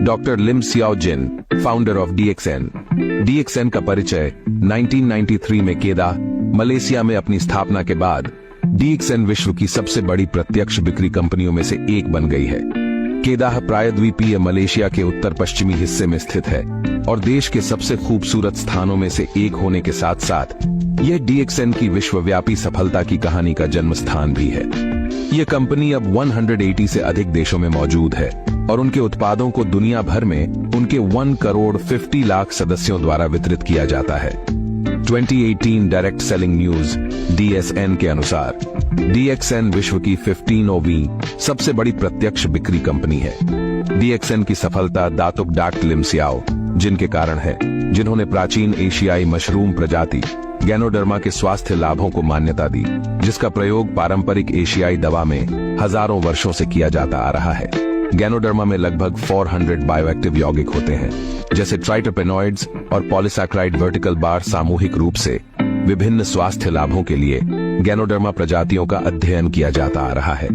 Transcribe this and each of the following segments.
Doctor Lim Siao Jin, founder of DXN. DXN का परिचय 1993 में केदाह, मलेशिया में अपनी स्थापना के बाद डीएक्सएन विश्व की सबसे बड़ी प्रत्यक्ष बिक्री कंपनियों में से एक बन गई है। केदाह प्रायद्वीपीय मलेशिया के उत्तर पश्चिमी हिस्से में स्थित है और देश के सबसे खूबसूरत स्थानों में से एक होने के साथ साथ यह डीएक्सएन की विश्वव्यापी सफलता की कहानी का जन्म स्थान भी है। यह कंपनी अब 180 से अधिक देशों में मौजूद है और उनके उत्पादों को दुनिया भर में उनके 1 करोड़ 50 लाख सदस्यों द्वारा वितरित किया जाता है। 2018 डायरेक्ट सेलिंग न्यूज DSN के अनुसार डीएक्सएन विश्व की 15वीं सबसे बड़ी प्रत्यक्ष बिक्री कंपनी है। डीएक्सएन की सफलता दातुक डॉक्टर लिम सियाओ जिन के कारण है, जिन्होंने प्राचीन एशियाई मशरूम प्रजाति गैनोडर्मा के स्वास्थ्य लाभों को मान्यता दी, जिसका प्रयोग पारंपरिक एशियाई दवा में हजारों वर्षों से किया जाता आ रहा है। गैनोडर्मा में लगभग 400 बायोएक्टिव यौगिक होते हैं, जैसे ट्राइटरपेनॉइड्स और पॉलीसैकेराइड वर्टिकल बार। सामूहिक रूप से विभिन्न स्वास्थ्य लाभों के लिए गैनोडर्मा प्रजातियों का अध्ययन किया जाता आ रहा है।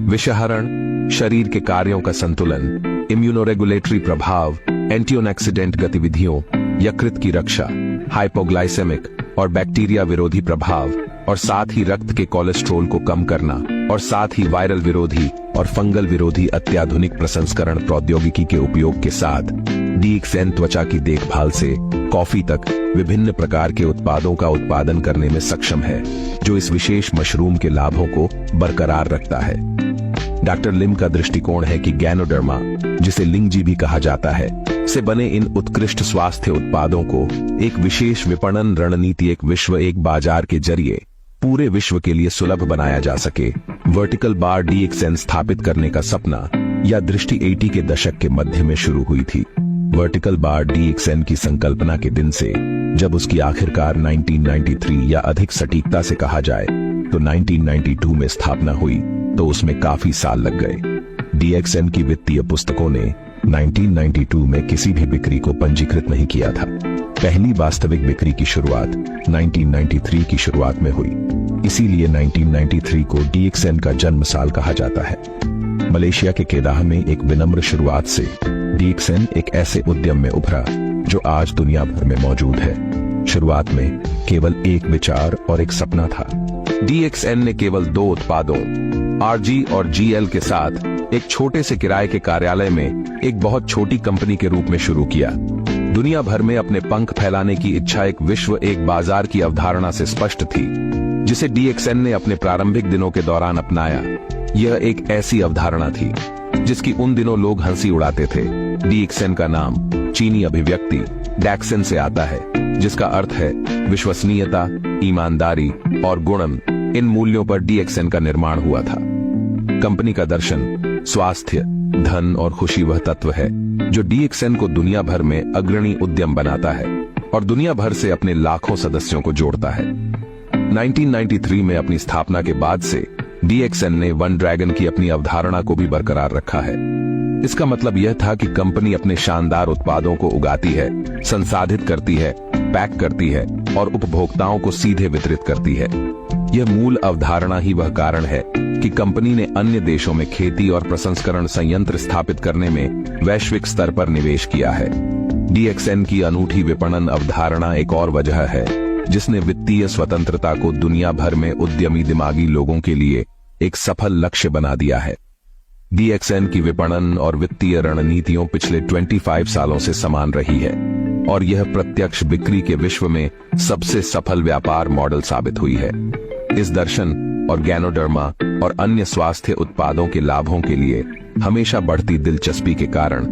विषहरण, शरीर के कार्यों का संतुलन, इम्यूनोरेगुलेटरी प्रभाव, एंटीऑक्सीडेंट गतिविधियों, यकृत की रक्षा, हाइपोग्लाइसेमिक और बैक्टीरिया विरोधी प्रभाव, और साथ ही रक्त के कोलेस्ट्रॉल को कम करना, और साथ ही वायरल विरोधी और फंगल विरोधी अत्याधुनिक प्रसंस्करण प्रौद्योगिकी के उपयोग के साथ डीएक्सएन त्वचा की देखभाल से कॉफी तक विभिन्न प्रकार के उत्पादों का उत्पादन करने में सक्षम है, जो इस विशेष मशरूम के लाभों को बरकरार रखता है। डॉक्टर लिम का दृष्टिकोण है कि गैनोडर्मा, जिसे लिंगजी भी कहा जाता है, से बने इन उत्कृष्ट स्वास्थ्य उत्पादों को एक विशेष विपणन रणनीति, एक विश्व एक बाजार के जरिए पूरे विश्व के लिए सुलभ बनाया जा सके। वर्टिकल बार डीएक्सएन स्थापित करने का सपना या दृष्टि 80 के दशक के मध्य में शुरू हुई थी। वर्टिकल बार डीएक्सएन की संकल्पना के दिन से, जब उसकी आखिरकार 1993 या अधिक सटीकता से कहा जाए तो 1992 में स्थापना हुई, तो उसमें काफी साल लग गए। डीएक्सएन की वित्तीय पुस्तकों ने 1992 में किसी भी बिक्री को पंजीकृत नहीं किया था। पहली वास्तविक बिक्री की शुरुआत 1993 की शुरुआत में हुई, इसीलिए 1993 को डीएक्सएन का जन्म साल कहा जाता है। मलेशिया के केदाह में एक विनम्र शुरुआत से डीएक्सएन एक ऐसे उद्यम में उभरा जो आज दुनिया भर में मौजूद है। शुरुआत में केवल एक विचार और एक सपना था। डीएक्सएन ने केवल 2 उत्पादों RG और GL के साथ एक छोटे से किराए के कार्यालय में एक बहुत छोटी कंपनी के रूप में शुरू किया। दुनिया भर में अपने पंख फैलाने की इच्छा एक विश्व एक बाजार की अवधारणा से स्पष्ट थी, जिसे डीएक्सएन ने अपने प्रारंभिक दिनों के दौरान अपनाया। यह एक ऐसी अवधारणा थी जिसकी उन दिनों लोग हंसी उड़ाते थे। डीएक्सएन का नाम चीनी अभिव्यक्ति डैक्सन से आता है, जिसका अर्थ है विश्वसनीयता, ईमानदारी और गुणन। इन मूल्यों पर डीएक्सएन का निर्माण हुआ था। कंपनी का दर्शन स्वास्थ्य, धन और खुशी वह तत्व है जो डीएक्सएन को दुनिया भर में अग्रणी उद्यम बनाता है और दुनिया भर से अपने लाखों सदस्यों को जोड़ता है। 1993 में अपनी स्थापना के बाद से डीएक्सएन ने वन ड्रैगन की अपनी अवधारणा को भी बरकरार रखा है। इसका मतलब यह था कि कंपनी अपने शानदार उत्पादों को उगाती है, संसाधित करती है, पैक करती है और उपभोक्ताओं को सीधे वितरित करती है। यह मूल अवधारणा ही वह कारण है कि कंपनी ने अन्य देशों में खेती और प्रसंस्करण संयंत्र स्थापित करने में वैश्विक स्तर पर निवेश किया है। डीएक्सएन की अनूठी विपणन अवधारणा एक और वजह है जिसने वित्तीय स्वतंत्रता को दुनिया भर में उद्यमी दिमागी लोगों के लिए एक सफल लक्ष्य बना दिया है। डीएक्सएन की विपणन और वित्तीय रणनीतियों पिछले 25 सालों से समान रही है और यह प्रत्यक्ष बिक्री के विश्व में सबसे सफल व्यापार मॉडल साबित हुई है। इस दर्शन और गैनोडर्मा और अन्य स्वास्थ्य उत्पादों के लाभों के लिए हमेशा बढ़ती दिलचस्पी के कारण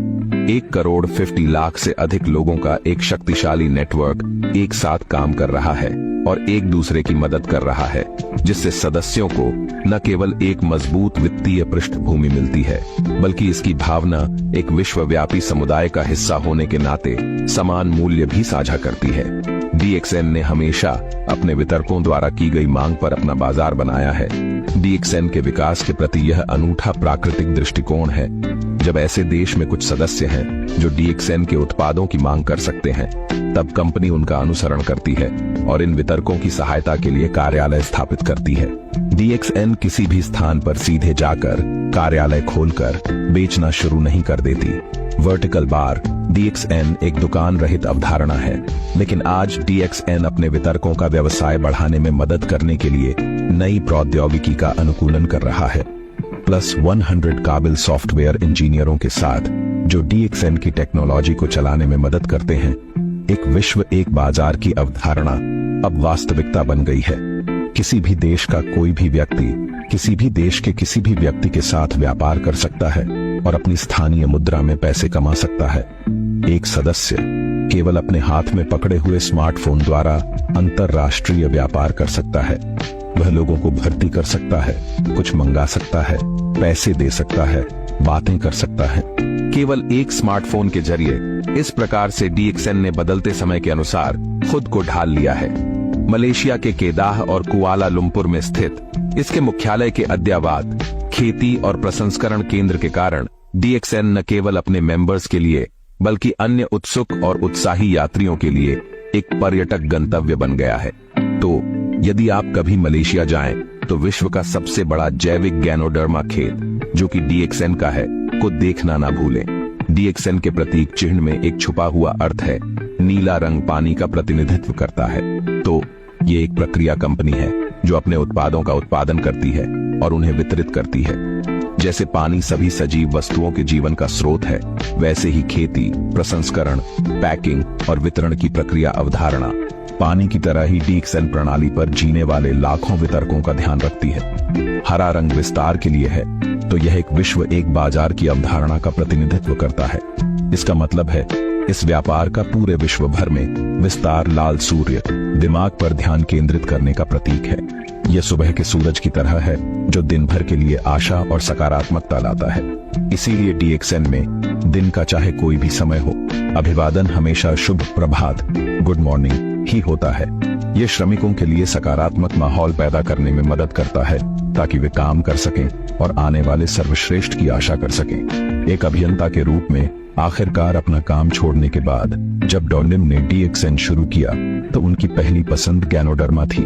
1 करोड़ 50 लाख से अधिक लोगों का एक शक्तिशाली नेटवर्क एक साथ काम कर रहा है और एक दूसरे की मदद कर रहा है, जिससे सदस्यों को न केवल एक मजबूत वित्तीय पृष्ठभूमि मिलती है, बल्कि इसकी भावना एक विश्वव्यापी समुदाय का हिस्सा होने के नाते समान मूल्य भी साझा करती है। डीएक्सएन ने हमेशा अपने वितरकों द्वारा की गई मांग पर अपना बाजार बनाया है। डीएक्सएन के विकास के प्रति यह अनूठा प्राकृतिक दृष्टिकोण है। जब ऐसे देश में कुछ सदस्य हैं जो डीएक्सएन के उत्पादों की मांग कर सकते हैं, तब कंपनी उनका अनुसरण करती है और इन वितरकों की सहायता के लिए कार्यालय स्थापित करती है। डीएक्सएन किसी भी स्थान पर सीधे जाकर कार्यालय खोलकर बेचना शुरू नहीं कर देती। वर्टिकल बार DXN एक दुकान रहित अवधारणा है, लेकिन आज DXN अपने वितरकों का व्यवसाय बढ़ाने में मदद करने के लिए नई प्रौद्योगिकी का अनुकूलन कर रहा है। प्लस 100 काबिल सॉफ्टवेयर इंजीनियरों के साथ जो DXN की टेक्नोलॉजी को चलाने में मदद करते हैं, एक विश्व एक बाजार की अवधारणा अब वास्तविकता बन गई है। किसी भी देश का कोई भी व्यक्ति किसी भी देश के किसी भी व्यक्ति के साथ व्यापार कर सकता है और अपनी स्थानीय मुद्रा में पैसे कमा सकता है। एक सदस्य केवल अपने हाथ में पकड़े हुए स्मार्टफोन द्वारा अंतरराष्ट्रीय व्यापार कर सकता है। वह लोगों को भर्ती कर सकता है, कुछ मंगा सकता है, पैसे दे सकता है, बातें कर सकता है, केवल एक स्मार्टफोन के जरिए। इस प्रकार से DXN ने बदलते समय के अनुसार खुद को ढाल लिया है। मलेशिया के केदाह और कुआलालंपुर में स्थित इसके मुख्यालय के अद्ययावत खेती और प्रसंस्करण केंद्र के कारण DXN न केवल अपने मेंबर्स के लिए बल्कि अन्य उत्सुक और उत्साही यात्रियों के लिए एक पर्यटक गंतव्य बन गया है। तो यदि आप कभी मलेशिया जाएं, तो विश्व का सबसे बड़ा जैविक गैनोडर्मा खेत जो कि DXN का है को देखना ना भूलें। DXN के प्रतीक चिन्ह में एक छुपा हुआ अर्थ है। नीला रंग पानी का प्रतिनिधित्व करता है। तो ये एक प्रक्रिया कंपनी है जो अपने उत्पादों का उत्पादन करती है और उन्हें वितरित करती है। जैसे पानी सभी सजीव वस्तुओं के जीवन का स्रोत है, वैसे ही खेती, प्रसंस्करण, पैकिंग और वितरण की प्रक्रिया अवधारणा पानी की तरह ही DXN प्रणाली पर जीने वाले लाखों वितरकों का ध्यान रखती है। हरा रंग विस्तार के लिए है, तो यह एक विश्व एक बाजार की अवधारणा का प्रतिनिधित्व करता है। इसका मतलब है इस व्यापार का पूरे विश्व भर में विस्तार लाल सूर्य दिमाग पर ध्यान केंद्रित करने का प्रतीक है। यह सुबह के सूरज की तरह है जो दिन भर के लिए आशा और सकारात्मकता लाता है। इसीलिए DXN में दिन का चाहे कोई भी समय हो, अभिवादन हमेशा शुभ प्रभात, गुड मॉर्निंग ही होता है। यह श्रमिकों के लिए सकारात्मक माहौल पैदा करने में मदद करता है ताकि वे काम कर सकें और आने वाले सर्वश्रेष्ठ की आशा कर सकें। एक अभियंता के रूप में आखिरकार अपना काम छोड़ने के बाद जब डॉलिम ने DXN शुरू किया तो उनकी पहली पसंद गैनोडर्मा थी।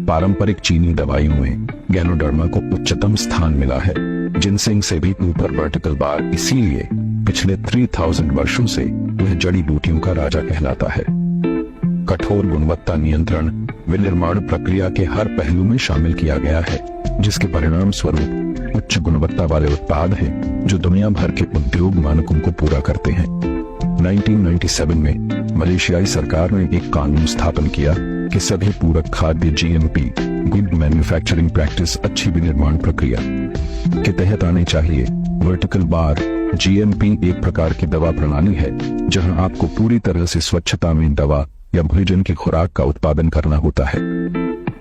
पारंपरिक चीनी दवाइयों में गैनोडर्मा को उच्चतम स्थान मिला है, जिनसेंग से भी ऊपर वर्टिकल बार। इसीलिए पिछले 3000 वर्षों से वह जड़ी बूटियों का राजा कहलाता है। कठोर गुणवत्ता नियंत्रण विनिर्माण प्रक्रिया के हर पहलू में शामिल किया गया है, जिसके परिणाम स्वरूप उच्च गुणवत्ता वाले उत्पाद हैं जो दुनिया भर के उद्योग मानकों को पूरा करते हैं। 1997 में मलेशियाई सरकार ने एक कानून स्थापन किया कि सभी पूरक खाद्य GMP गुड मैन्युफैक्चरिंग प्रैक्टिस अच्छी विनिर्माण प्रक्रिया के तहत आने चाहिए। वर्टिकल बार GMP एक प्रकार की दवा प्रणाली है जहां आपको पूरी तरह से स्वच्छता में दवा या भोजन की खुराक का उत्पादन करना होता है।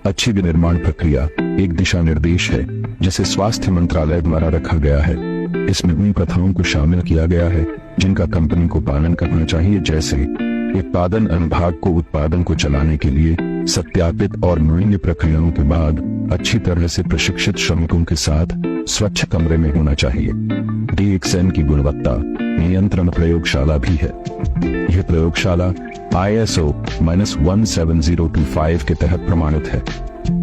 अच्छी विनिर्माण प्रक्रिया एक दिशा निर्देश है जिसे स्वास्थ्य मंत्रालय द्वारा रखा गया है। इसमें उन प्रथाओं को शामिल किया गया है जिनका कंपनी को पालन करना चाहिए, जैसे उत्पादन अनुभाग को उत्पादन को चलाने के लिए सत्यापित और मूल्य प्रक्रियाओं के बाद अच्छी तरह से प्रशिक्षित श्रमिकों के साथ स्वच्छ कमरे में होना चाहिए। DXN की गुणवत्ता नियंत्रण प्रयोगशाला भी है। यह प्रयोगशाला ISO -17025 के तहत प्रमाणित है।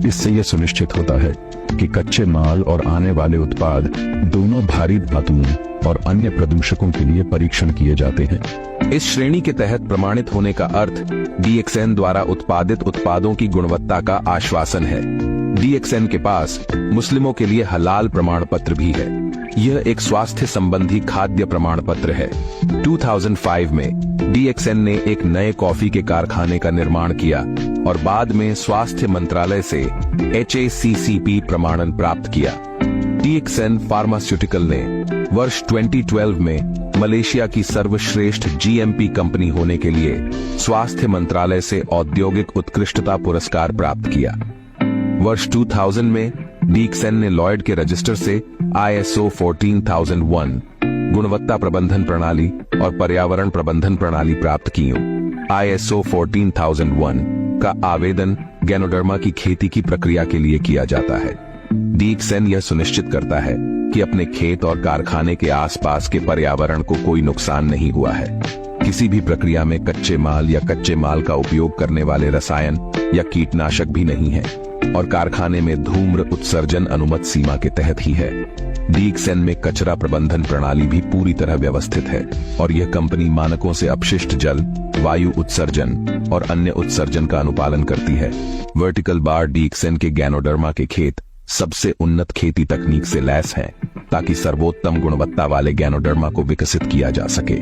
इससे यह सुनिश्चित होता है कि कच्चे माल और आने वाले उत्पाद दोनों भारी धातुओं और अन्य प्रदूषकों के लिए परीक्षण किए जाते हैं। इस श्रेणी के तहत प्रमाणित होने का अर्थ DXN द्वारा उत्पादित उत्पादों की गुणवत्ता का आश्वासन है। DXN के पास मुस्लिमों के लिए हलाल प्रमाण पत्र भी है। यह एक स्वास्थ्य संबंधी खाद्य प्रमाण पत्र है। 2005 में DXN ने एक नए कॉफी के कारखाने का निर्माण किया और बाद में स्वास्थ्य मंत्रालय से HACCP प्रमाणन प्राप्त किया। DXN फार्मास्यूटिकल ने वर्ष 2012 में मलेशिया की सर्वश्रेष्ठ GMP कंपनी होने के लिए स्वास्थ्य मंत्रालय से औद्योगिक उत्कृष्टता पुरस्कार प्राप्त किया। वर्ष 2000 में DXN ने लॉयड के रजिस्टर से ISO 14001 गुणवत्ता प्रबंधन प्रणाली और पर्यावरण प्रबंधन प्रणाली प्राप्त की। ISO 14001 का आवेदन गैनोडर्मा की खेती की प्रक्रिया के लिए किया जाता है। DXN यह सुनिश्चित करता है कि अपने खेत और कारखाने के आसपास के पर्यावरण को कोई नुकसान नहीं हुआ है। किसी भी प्रक्रिया में कच्चे माल या कच्चे माल का उपयोग करने वाले रसायन या कीटनाशक भी नहीं है। और कारखाने में धूम्र उत्सर्जन अनुमत सीमा के तहत ही है। डीएक्सएन में कचरा प्रबंधन प्रणाली भी पूरी तरह व्यवस्थित है और यह कंपनी मानकों से अपशिष्ट जल, वायु उत्सर्जन और अन्य उत्सर्जन का अनुपालन करती है। वर्टिकल बार डीएक्सएन के गैनोडर्मा के खेत सबसे उन्नत खेती तकनीक से लैस हैं, ताकि सर्वोत्तम गुणवत्ता वाले गैनोडर्मा को विकसित किया जा सके,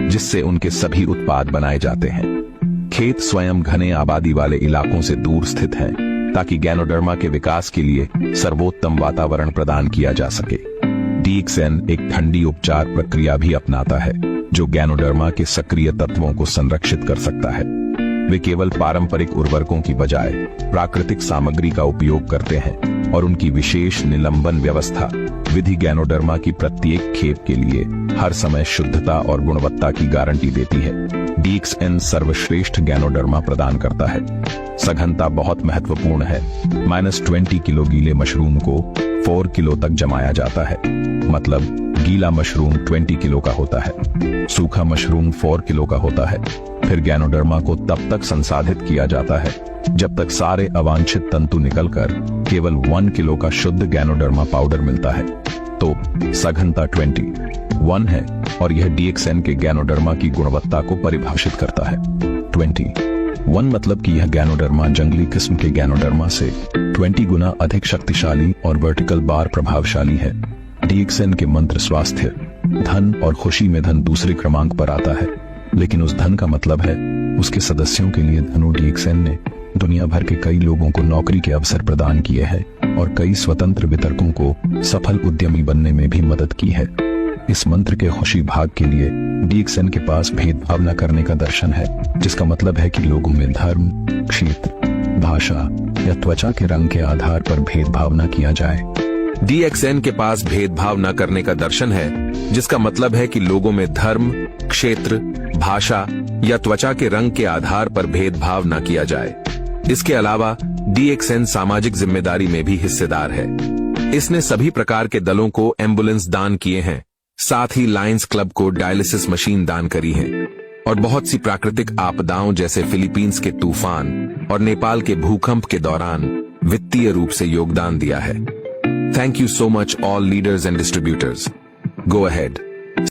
जिससे उनके सभी उत्पाद बनाए जाते हैं। खेत स्वयं घने आबादी वाले इलाकों से दूर स्थित हैं, ताकि गैनोडर्मा के विकास के लिए सर्वोत्तम वातावरण प्रदान किया जा सके। डीएक्सएन एक ठंडी उपचार प्रक्रिया भी अपनाता है, जो गैनोडर्मा के सक्रिय तत्वों को संरक्षित कर सकता है। वे केवल पारंपरिक उर्वरकों की बजाय प्राकृतिक सामग्री का उपयोग करते हैं और उनकी विशेष निलंबन व्यवस्था विधि गैनोडर्मा की प्रत्येक खेप के लिए हर समय शुद्धता और गुणवत्ता की गारंटी देती है। डीएक्सएन सर्वश्रेष्ठ गैनोडर्मा प्रदान करता है। सघनता बहुत महत्वपूर्ण है। -20 किलो गीले मशरूम को 4 किलो तक जमाया जाता है, मतलब गीला मशरूम 20 किलो का होता है, सूखा मशरूम 4 किलो का होता है। फिर गैनोडर्मा को तब तक संसाधित किया जाता है जब तक सारे अवांछित तंतु निकलकर केवल 1 किलो का शुद्ध गैनोडर्मा पाउडर मिलता है। तो सघनता 21 है और यह डीएक्सएन के गैनोडर्मा की गुणवत्ता को परिभाषित करता है। 21 मतलब कि यह गैनोडर्मा जंगली किस्म के गैनोडर्मा से 20 गुना अधिक शक्तिशाली और वर्टिकल बार प्रभावशाली है। डीएक्सएन के मंत्र स्वास्थ्य, धन और खुशी में धन दूसरे क्रमांक पर आता है, लेकिन उस धन का मतलब है उसके सदस्यों के लिए धनु। डीएक्सएन ने दुनिया भर के कई लोगों को नौकरी के अवसर प्रदान किए हैं और कई स्वतंत्र वितरकों को सफल उद्यमी बनने में भी मदद की है। इस मंत्र के खुशी भाग के लिए डीएक्सएन के पास भेदभाव न करने का दर्शन है, जिसका मतलब है कि लोगों में धर्म, क्षेत्र, भाषा या त्वचा के रंग के आधार पर भेदभाव न किया जाए। डीएक्सएन के पास भेदभाव न करने का दर्शन है, जिसका मतलब है कि लोगों में धर्म, क्षेत्र, भाषा या त्वचा के रंग के आधार पर भेदभाव न किया जाए। इसके अलावा डीएक्सएन सामाजिक जिम्मेदारी में भी हिस्सेदार है। इसने सभी प्रकार के दलों को एम्बुलेंस दान किए हैं, साथ ही लायंस क्लब को डायलिसिस मशीन दान करी है और बहुत सी प्राकृतिक आपदाओं जैसे फिलीपींस के तूफान और नेपाल के भूकंप के दौरान वित्तीय रूप से योगदान दिया है। Thank you so much all leaders and distributors. Go ahead.